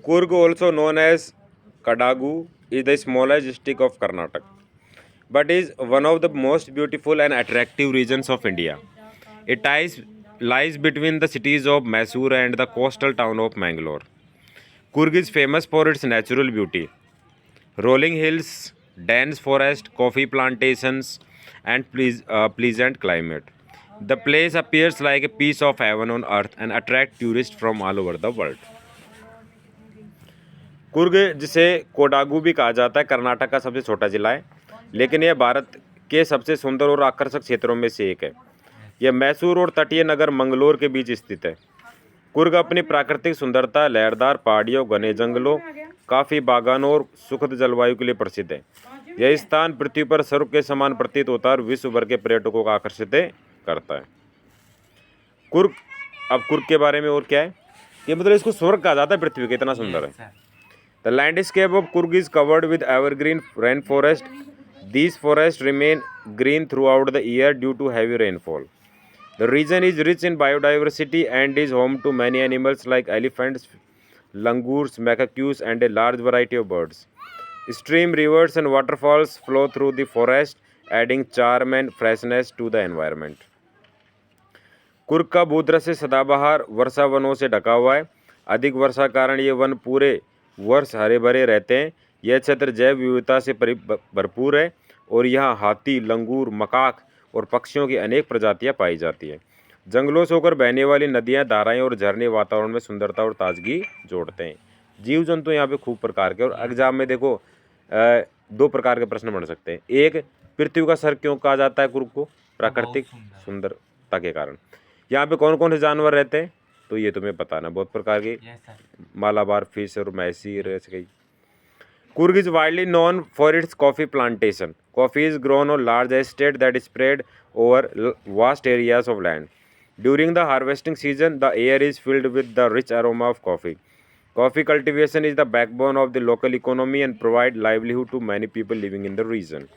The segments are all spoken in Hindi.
Kurg, also known as Kadagu, is the smallest district of Karnataka, but is one of the most beautiful and attractive regions of India. Lies between the cities of Mysore and the coastal town of Mangalore. Kurg is famous for its natural beauty, rolling hills, dense forest, coffee plantations, and pleasant climate. The place appears like a piece of heaven on earth and attracts tourists from all over the world. Coorg, जिसे कोडागू भी कहा जाता है, कर्नाटक का सबसे छोटा जिला है, लेकिन यह भारत के सबसे सुंदर और आकर्षक क्षेत्रों में से एक है। यह मैसूर और तटीय नगर मंगलोर के बीच स्थित है। कुर्ग अपनी प्राकृतिक सुंदरता, लहरदार पहाड़ियों, घने जंगलों, काफ़ी बागानों और सुखद जलवायु के लिए प्रसिद्ध है। यह स्थान पृथ्वी पर स्वर्ग के समान प्रतीत होता है और विश्व भर के पर्यटकों को आकर्षित करता है। कुर्ग, अब कुर्ग के बारे में और क्या है कि मतलब इसको स्वर्ग कहा जाता है, पृथ्वी का इतना सुंदर है। The landscape of Kurg is covered with evergreen rainforest. These forests remain green throughout the year due to heavy rainfall. The region is rich in biodiversity and is home to many animals like elephants, langurs, macaques, and a large variety of birds. Stream, rivers, and waterfalls flow through the forest, adding charm and freshness to the environment. Coorg का भूदृश्य सदाबहार वर्षा वनों से ढका हुआ है। अधिक वर्षा कारण ये वन पूरे वर्ष हरे भरे रहते हैं। यह क्षेत्र जैव विविधता से भरपूर है और यहाँ हाथी, लंगूर, मकाक और पक्षियों की अनेक प्रजातियाँ पाई जाती हैं। जंगलों से होकर बहने वाली नदियाँ, धाराएं और झरने वातावरण में सुंदरता और ताजगी जोड़ते हैं। जीव जंतु यहाँ पे खूब प्रकार के, और एग्जाम में देखो दो प्रकार के प्रश्न बन सकते हैं। एक, पृथ्वी का सर क्यों कहा जाता है कुर्ग को? प्राकृतिक सुंदरता के कारण। यहाँ पे कौन कौन से जानवर रहते हैं? तो ये तुम्हें बताना, बहुत प्रकार के, मालाबार फिश और मैसी ऐसे कई। Kurg is widely known for its coffee plantation. Coffee is grown on large estate that is spread over vast areas of land. During the harvesting season, the air is filled with the rich aroma of coffee. Coffee cultivation is the backbone of the local economy and provide livelihood to many people living in the region.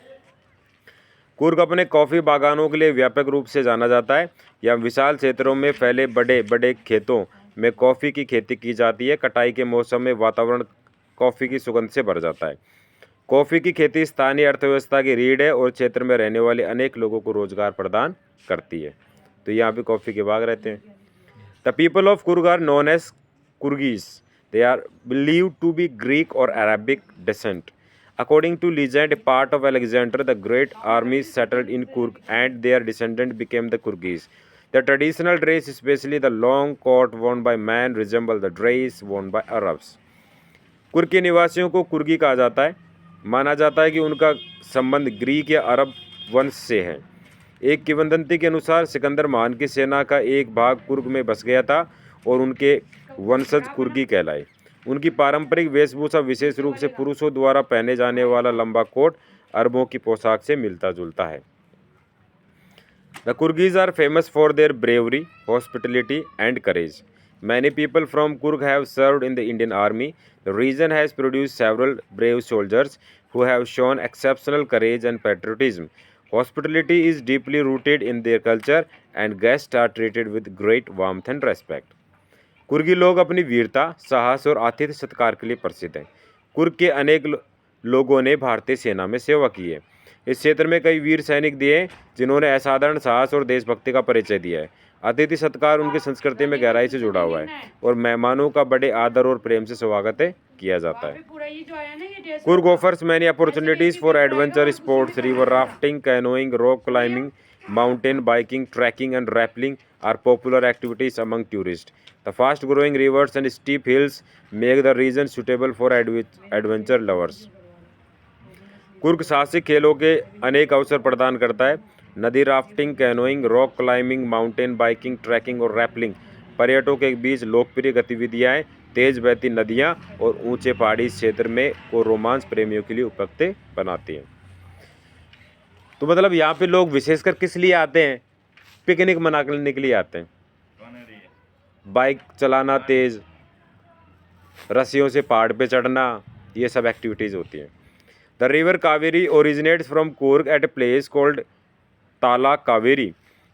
Coorg अपने कॉफ़ी बागानों के लिए व्यापक रूप से जाना जाता है। यह विशाल क्षेत्रों में फैले बड़े बड़े खेतों में कॉफ़ी की खेती की जाती है। कटाई के मौसम में वातावरण कॉफ़ी की सुगंध से भर जाता है। कॉफ़ी की खेती स्थानीय अर्थव्यवस्था की रीढ़ है और क्षेत्र में रहने वाले अनेक लोगों को रोजगार प्रदान करती है। तो यहाँ पे कॉफ़ी के बाग रहते हैं। The people of Coorg are known as Coorgis. They are believed to be Greek और Arabic descent. According to legend, a part of Alexander the Great army settled in Kurg and their descendants became the Kurgis. The traditional dress, especially the long coat worn by men, resemble the dress worn by Arabs. Coorg के निवासियों को कुर्गी कहा जाता है। माना जाता है कि उनका संबंध ग्रीक या अरब वंश से है। एक किंवदंती के अनुसार सिकंदर महान की सेना का एक भाग कुर्ग में बस गया था और उनके वंशज कुर्गी कहलाए। उनकी पारंपरिक वेशभूषा विशेष रूप से पुरुषों द्वारा पहने जाने वाला लंबा कोट अरबों की पोशाक से मिलता जुलता है। The Coorgis are famous for their bravery, hospitality and courage. Many people from Kurg have served in the Indian Army. The region has produced several brave soldiers who have shown exceptional courage and patriotism. Hospitality is deeply rooted in their culture and guests are treated with great warmth and respect. कुर्गी लोग अपनी वीरता, साहस और आतिथ्य सत्कार के लिए प्रसिद्ध हैं। कुर्ग के अनेक लोगों ने भारतीय सेना में सेवा की है। इस क्षेत्र में कई वीर सैनिक दिए हैं जिन्होंने असाधारण साहस और देशभक्ति का परिचय दिया है। अतिथि सत्कार उनकी संस्कृति में गहराई से जुड़ा हुआ है और मेहमानों का बड़े आदर और प्रेम से स्वागत किया जाता है। Coorg offers many opportunities for adventure sports, river rafting, canoeing, rock climbing, mountain biking, trekking and rappelling are popular activities among tourists. The fast growing rivers and steep hills make the region suitable for adventure lovers. Coorg साहसिक खेलों के अनेक अवसर प्रदान करता है। नदी rafting, canoeing, rock climbing, mountain biking, trekking और रैपलिंग पर्यटकों के बीच लोकप्रिय गतिविधियाँ हैं। तेज बहती नदियाँ और ऊंचे पहाड़ी क्षेत्र में को रोमांच प्रेमियों के लिए उपयुक्त बनाती हैं। तो मतलब यहाँ पे लोग विशेषकर किस लिए आते हैं? पिकनिक मनाने के लिए आते हैं। बाइक चलाना तेज, रस्सियों से पहाड़ पे चढ़ना, ये सब एक्टिविटीज़ होती हैं। The river Kaveri originates from Coorg at a place called Tala Kaveri.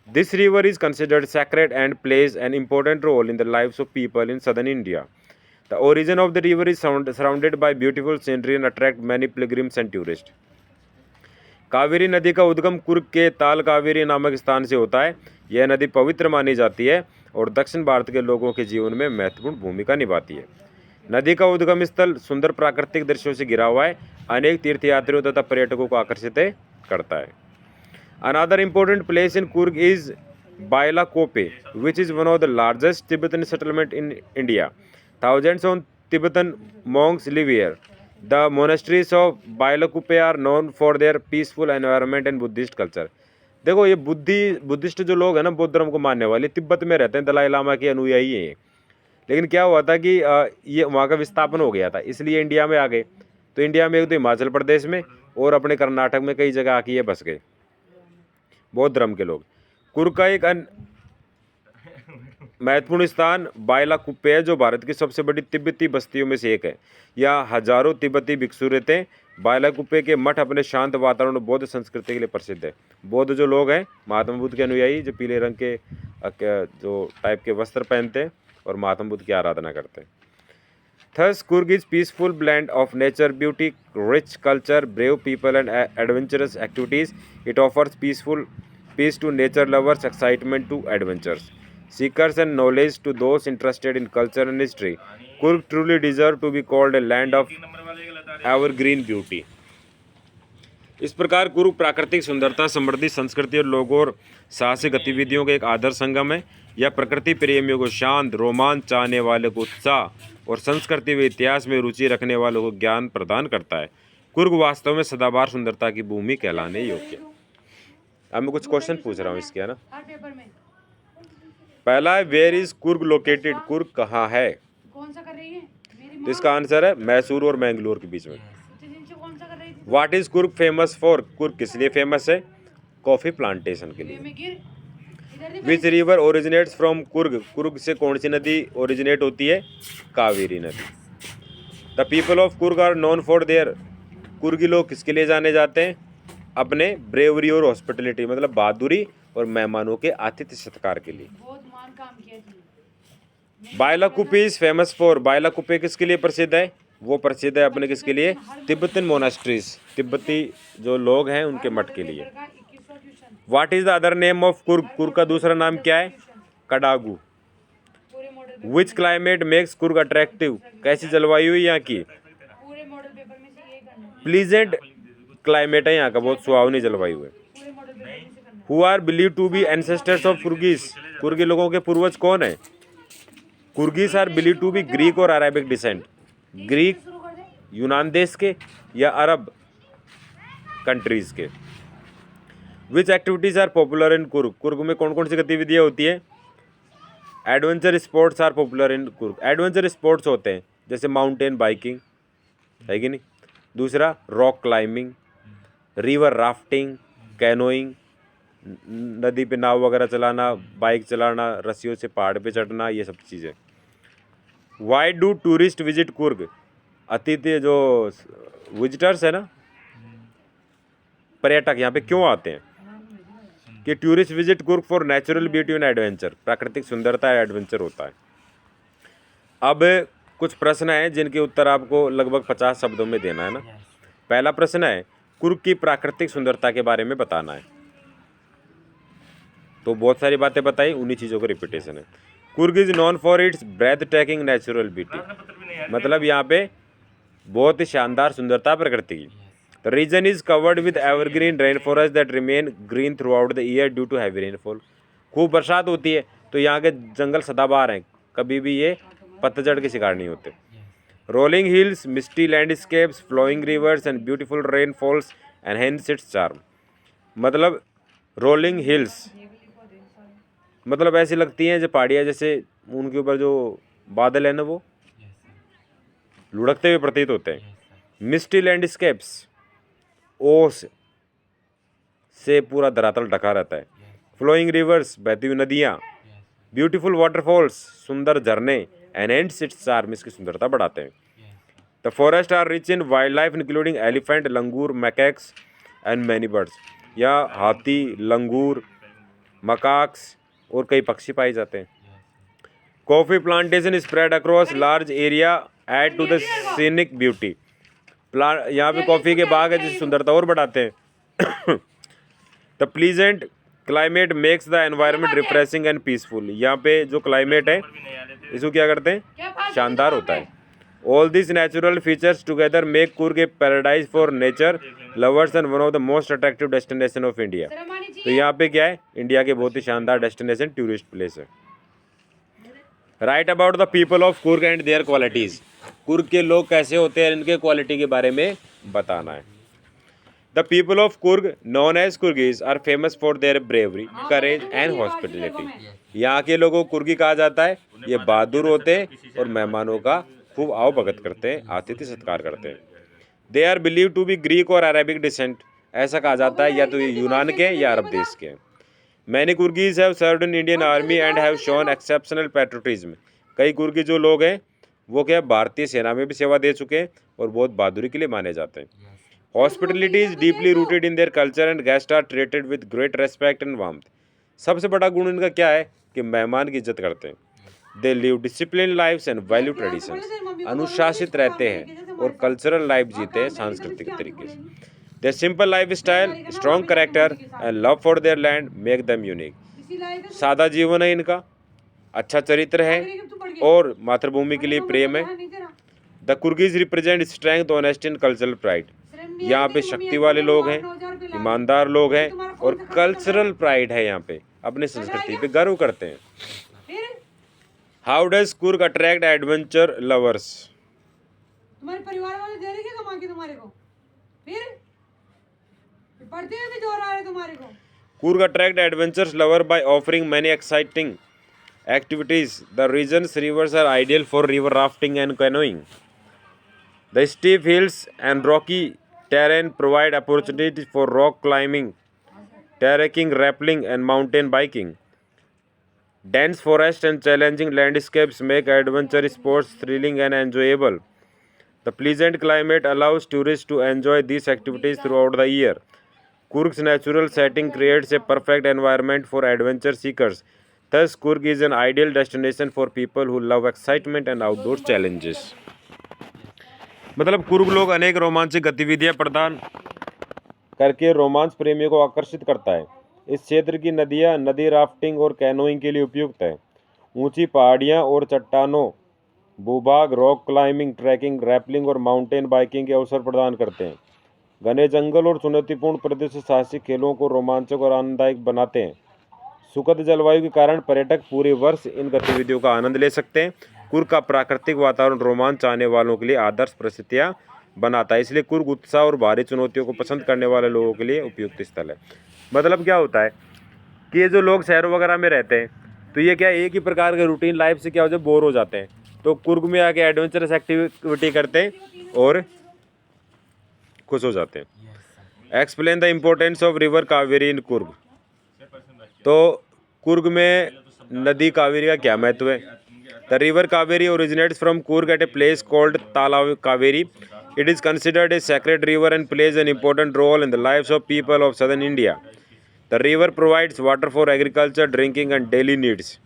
This river is considered sacred and plays an important role in the lives of people in southern India. The origin of the river is surrounded by beautiful scenery and attract many pilgrims and tourist. Kaveri नदी का उद्गम कुर्ग के ताल कावेरी नामक स्थान से होता है। यह नदी पवित्र मानी जाती है और दक्षिण भारत के लोगों के जीवन में महत्वपूर्ण भूमिका निभाती है। नदी का उद्गम स्थल सुंदर प्राकृतिक दृश्यों से घिरा हुआ है, अनेक तीर्थयात्रियों तथा पर्यटकों को आकर्षित करता है। Another important place in Coorg is Bylakuppe which is one of the largest Tibetan settlement in India. Thousands of Tibetan monks live here. The monasteries of Bailakuppe are known for their peaceful environment and Buddhist culture. देखो ये बुद्धिस्ट जो लोग हैं ना, बौद्ध धर्म को मानने वाले, तिब्बत में रहते हैं, दलाई लामा के अनुयायी हैं। लेकिन क्या हुआ था कि ये वहाँ का विस्थापन हो गया था, इसलिए इंडिया में आ गए। तो इंडिया में एक तो हिमाचल प्रदेश में और अपने कर्नाटक में कई जगह आके ये बस गए बौद्ध धर्म के लोग। कुर्ग का एक महत्वपूर्ण स्थान बायलाकुप्पे है, जो भारत की सबसे बड़ी तिब्बती बस्तियों में से एक है। यहाँ हजारों तिब्बती भिक्षु रहते हैं। बायलाकुप्पे के मठ अपने शांत वातावरण और बौद्ध संस्कृति के लिए प्रसिद्ध है। बौद्ध जो लोग हैं, महात्मा बुद्ध के अनुयायी, जो पीले रंग के जो टाइप के वस्त्र पहनते हैं और महात्मा बुद्ध की आराधना करते हैं। Thus, Coorg is peaceful blend of nature, beauty, rich culture, brave people, and adventurous activities. It offers peace to nature lovers, excitement to adventures, seekers, and knowledge to those interested in culture and history. Coorg truly deserves to be called a land of evergreen beauty. इस प्रकार कुर्ग प्राकृतिक सुंदरता, समृद्धि, संस्कृति और लोगों और साहसिक गतिविधियों का एक आदर्श संगम है। यह प्रकृति प्रेमियों को शांत, रोमांच चाहने वाले को उत्साह और संस्कृति व इतिहास में रुचि रखने वालों को ज्ञान प्रदान करता है। कुर्ग वास्तव में सदाबहार सुंदरता की भूमि कहलाने योग्य है। अब मैं कुछ क्वेश्चन पूछ रहा हूँ इसके, है ना। पहला है, where is Coorg located? Coorg कहाँ है? तो इसका आंसर है मैसूर और मैंगलोर के बीच में। What is Coorg famous for? Coorg किस लिए फेमस है? कॉफी प्लांटेशन के लिए। Which river originates from Coorg? Coorg से कौन सी नदी ओरिजिनेट होती है? कावेरी नदी। The people of Coorg are known for their. Coorgi लोग किसके लिए जाने जाते हैं? अपने ब्रेवरी और हॉस्पिटलिटी, मतलब बहादुरी और मेहमानों के आतिथ्य सत्कार के लिए। Bylakuppe is famous for. Bylakuppe किसके लिए प्रसिद्ध है? वो प्रसिद्ध है अपने किसके लिए? तिब्बतन मोनास्ट्रीज, तिब्बती जो लोग हैं उनके मठ के लिए। What is the other name of Coorg? Coorg का दूसरा नाम क्या है? कडागू। विच क्लाइमेट मेक्स कुर्ग अट्रैक्टिव? कैसी जलवायु है यहाँ की? प्लीजेंट क्लाइमेट है यहाँ का, बहुत सुहावनी जलवायु है। Who are believe to be ancestors of Coorgis? Coorgi लोगों के पूर्वज कौन है? Coorgis are believe to be Greek और अरेबिक डिसेंट। ग्रीक यूनान देश के या अरब कंट्रीज के। Which activities are popular in Coorg? Coorg में कौन कौन सी गतिविधियाँ होती है? Adventure sports are popular in Coorg. Adventure sports होते हैं जैसे माउंटेन बाइकिंग, है कि नहीं। दूसरा rock climbing, river rafting, canoeing, नदी पे नाव वगैरह चलाना, बाइक चलाना, रस्सियों से पहाड़ पे चढ़ना, ये सब चीज़ें। Why do tourist visit Coorg? अतिथि जो विजिटर्स है ना, पर्यटक यहाँ पे क्यों आते हैं? कि tourist visit Coorg for natural beauty and adventure. प्राकृतिक सुंदरता है, एडवेंचर होता है। अब कुछ प्रश्न हैं जिनके उत्तर आपको लगभग 50 शब्दों में देना है ना। पहला प्रश्न है, कुर्ग की प्राकृतिक सुंदरता के बारे में बताना है। तो बहुत सारी बातें बताई, उन्हीं चीज़ों का रिपीटेशन है। Coorg is known for its breathtaking natural beauty, मतलब यहाँ पे बहुत ही शानदार सुंदरता प्रकृति की। The region is covered with evergreen rain forest that remain green throughout the year due to heavy rainfall. खूब बरसात होती है तो यहाँ के जंगल सदाबहार हैं, कभी भी ये पतझड़ के शिकार नहीं होते। Rolling hills, misty landscapes, flowing rivers and beautiful rainfalls enhance its charm. मतलब रोलिंग हिल्स मतलब ऐसी लगती हैं जो पहाड़ियाँ, जैसे उनके ऊपर जो बादल है ना वो लुढ़कते हुए प्रतीत होते हैं। मिस्टी लैंडस्केप्स, ओस से पूरा धरातल ढका रहता है। फ्लोइंग रिवर्स, बहती हुई नदियाँ। ब्यूटीफुल वाटरफॉल्स, सुंदर झरने। एनहेंस इट्स चार्म, इसकी सुंदरता बढ़ाते हैं। The forest are rich in wild life including elephant, langur, macaques and many birds. यहाँ हाथी, लंगूर, मकाक्स और कई पक्षी पाए जाते हैं। Coffee plantation spread across large area add to the scenic beauty. Plant यहाँ पे कॉफ़ी के बाग है जिससे सुंदरता और बढ़ाते हैं। The pleasant climate makes the environment refreshing and peaceful. यहाँ पे जो क्लाइमेट है इसको क्या करते हैं, शानदार होता है। All this natural features together make Coorg A paradise for nature lovers and one of the most attractive destination of India. तो यहाँ पे क्या है, इंडिया के बहुत ही शानदार डेस्टिनेशन टूरिस्ट प्लेस है। Write about the people of Coorg and their qualities. Coorg के लोग कैसे होते हैं, इनके क्वालिटी के बारे में बताना है। The people of Coorg known as Coorgis are famous for their bravery, courage and hospitality. यहाँ के लोगों को कुर्गी कहा जाता है। ये बहादुर होते हैं और मेहमानों का खूब आवभगत करते हैं, आतिथ्य सत्कार करते हैं। They are believe to be Greek और अरेबिक डिसेंट। ऐसा कहा जाता है या तो ये यूनान के या अरब देश के हैं। Many Coorgis have served in Indian army and have shown exceptional patriotism. कई कुर्गी जो लोग हैं वो क्या भारतीय सेना में भी सेवा दे चुके हैं और बहुत बहादुरी के लिए माने जाते हैं। Hospitality is deeply rooted in their culture and guest are treated with great respect and warmth. सबसे बड़ा गुण इनका क्या है कि मेहमान की इज्जत करते हैं। They live discipline lifes and value traditions. अनुशासित रहते हैं और कल्चरल लाइफ जीते हैं सांस्कृतिक तरीके से। Their simple lifestyle, strong character and love for their land make them unique. सादा जीवन है इनका, अच्छा चरित्र है और मातृभूमि के लिए प्रेम है। The Coorgis represent strength, honesty and cultural pride. यहाँ पे शक्ति वाले लोग हैं, ईमानदार लोग हैं और कल्चरल प्राइड है। यहाँ पे अपने संस्कृति पे गर्व करते हैं। How does Coorg attract adventure lovers? तुम्हारे परिवार वाले दे रहे क्या कमा के तुम्हारे को? फिर पढ़ते हुए भी जोर आ रहे तुम्हारे को। Coorg attract adventures lover by offering many exciting activities. The region's rivers are ideal for river rafting and canoeing. The steep hills and rocky terrain provide opportunities for rock climbing, trekking, rappelling, and mountain biking. Dense forests and challenging landscapes make adventure sports thrilling and enjoyable. The pleasant climate allows tourists to enjoy these activities throughout the year. Coorg's natural setting creates a perfect environment for adventure seekers. Thus, Coorg is an ideal destination for people who love excitement and outdoor challenges. मतलब कुर्ग लोग अनेक रोमांचक गतिविधियां प्रदान करके रोमांच प्रेमियों को आकर्षित करता है। इस क्षेत्र की नदियां नदी राफ्टिंग और कैनोइंग के लिए उपयुक्त है। ऊंची पहाड़ियां और चट्टानों, भूभाग रॉक क्लाइंबिंग, ट्रैकिंग, रैपलिंग और माउंटेन बाइकिंग के अवसर प्रदान करते हैं। घने जंगल और चुनौतीपूर्ण प्रदेश साहसिक खेलों को रोमांचक और आनंददायक बनाते हैं। सुखद जलवायु के कारण पर्यटक पूरे वर्ष इन गतिविधियों का आनंद ले सकते हैं। कुर्ग का प्राकृतिक वातावरण रोमांच चाहने वालों के लिए आदर्श परिस्थितियां बनाता है। इसलिए कुर्ग उत्साह और भारी चुनौतियों को पसंद करने वाले लोगों के लिए उपयुक्त स्थल है। मतलब क्या होता है कि ये जो लोग शहरों वगैरह में रहते हैं तो ये क्या एक ही प्रकार के रूटीन लाइफ से क्या हो जाए, बोर हो जाते हैं। तो कुर्ग में आके एडवेंचरस एक्टिविटी करते हैं और खुश हो जाते हैं। Explain the importance of river Kaveri in Coorg. तो कुर्ग में नदी कावेरी का क्या महत्व है? The river Kaveri originates from Coorg at a place called Tala Kaveri. It is considered a sacred river and plays an important role in the lives of people of southern India. The river provides water for agriculture, drinking and daily needs.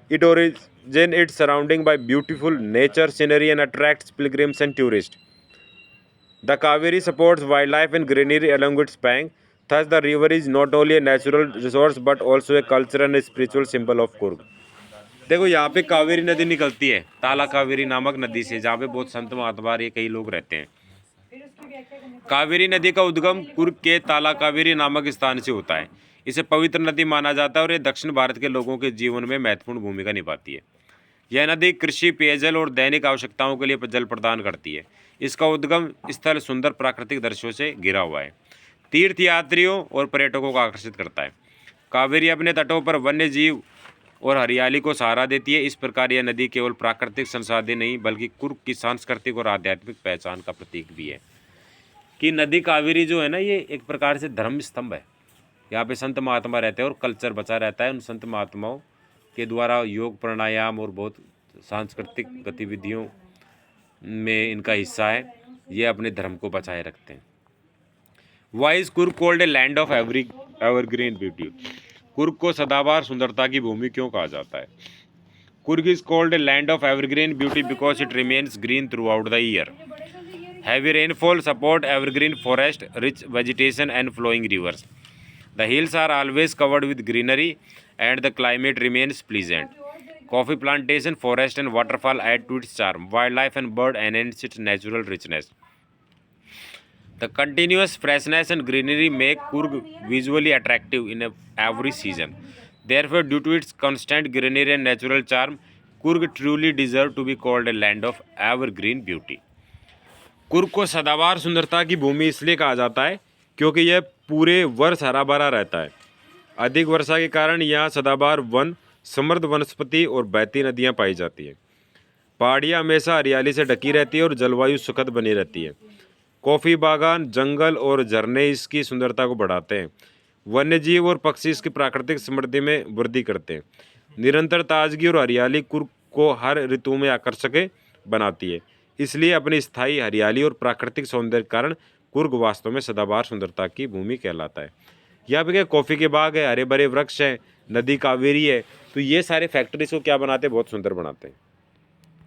It originates its surrounding by beautiful nature scenery and attracts pilgrims and tourists. The Kaveri supports wildlife and greenery along its bank. Thus, the river is not only a natural resource but also a cultural and spiritual symbol of Coorg. देखो यहाँ पे कावेरी नदी निकलती है, ताला कावेरी नामक नदी से, जहाँ पे बहुत संत महात्मा ये कई लोग रहते हैं। कावेरी नदी का उद्गम कुर्ग के ताला कावेरी नामक स्थान से होता है। इसे पवित्र नदी माना जाता है और ये दक्षिण भारत के लोगों के जीवन में महत्वपूर्ण भूमिका निभाती है। यह नदी कृषि, पेयजल और दैनिक आवश्यकताओं के लिए जल प्रदान करती है। इसका उद्गम स्थल सुंदर प्राकृतिक दृश्यों से घिरा हुआ है। तीर्थयात्रियों और पर्यटकों को आकर्षित करता है। कावेरी अपने तटों पर वन्य जीव और हरियाली को सहारा देती है। इस प्रकार यह नदी केवल प्राकृतिक संसाधन नहीं बल्कि कुर्ग की सांस्कृतिक और आध्यात्मिक पहचान का प्रतीक भी है। कि नदी कावेरी जो है ना, ये एक प्रकार से धर्म स्तंभ है। यहाँ पे संत महात्मा रहते हैं और कल्चर बचा रहता है। उन संत महात्माओं के द्वारा योग, प्राणायाम और बहुत सांस्कृतिक गतिविधियों में इनका हिस्सा है। ये अपने धर्म को बचाए रखते हैं। Why is Coorg called a land of evergreen beauty? Coorg को सदाबहार सुंदरता की भूमि क्यों कहा जाता है? Coorg is called a land of evergreen beauty because it remains green throughout the year. Heavy rainfall support evergreen forest, rich vegetation and flowing rivers. The hills are always covered with greenery and the climate remains pleasant. Coffee plantation, forest and waterfall add to its charm. Wildlife and bird enhance its natural richness. The continuous freshness and greenery make Coorg visually attractive in every season. Therefore, due to its constant greenery and natural charm, Coorg truly deserves to be called a land of evergreen beauty. Coorg को सदाबहार सुंदरता की भूमि इसलिए कहा जाता है क्योंकि यह पूरे वर्ष हरा भरा रहता है। अधिक वर्षा के कारण यहाँ सदाबहार वन, समृद्ध वनस्पति और बहती नदियाँ पाई जाती है। पहाड़ियाँ हमेशा हरियाली से ढकी रहती है और जलवायु सुखद बनी रहती है। कॉफ़ी बागान, जंगल और झरने इसकी सुंदरता को बढ़ाते हैं। वन्यजीव और पक्षी इसकी प्राकृतिक समृद्धि में वृद्धि करते हैं। निरंतर ताजगी और हरियाली कुर्ग को हर ऋतु में आकर्षक बनाती है। इसलिए अपनी स्थायी हरियाली और प्राकृतिक सौंदर्य के कारण कुर्ग वास्तव में सदाबहार सुंदरता की भूमि कहलाता है। यहाँ पे क्या कॉफ़ी के बाग है, हरे भरे वृक्ष हैं, नदी कावेरी है, तो ये सारे फैक्टरीज को क्या बनाते हैं, बहुत सुंदर बनाते हैं।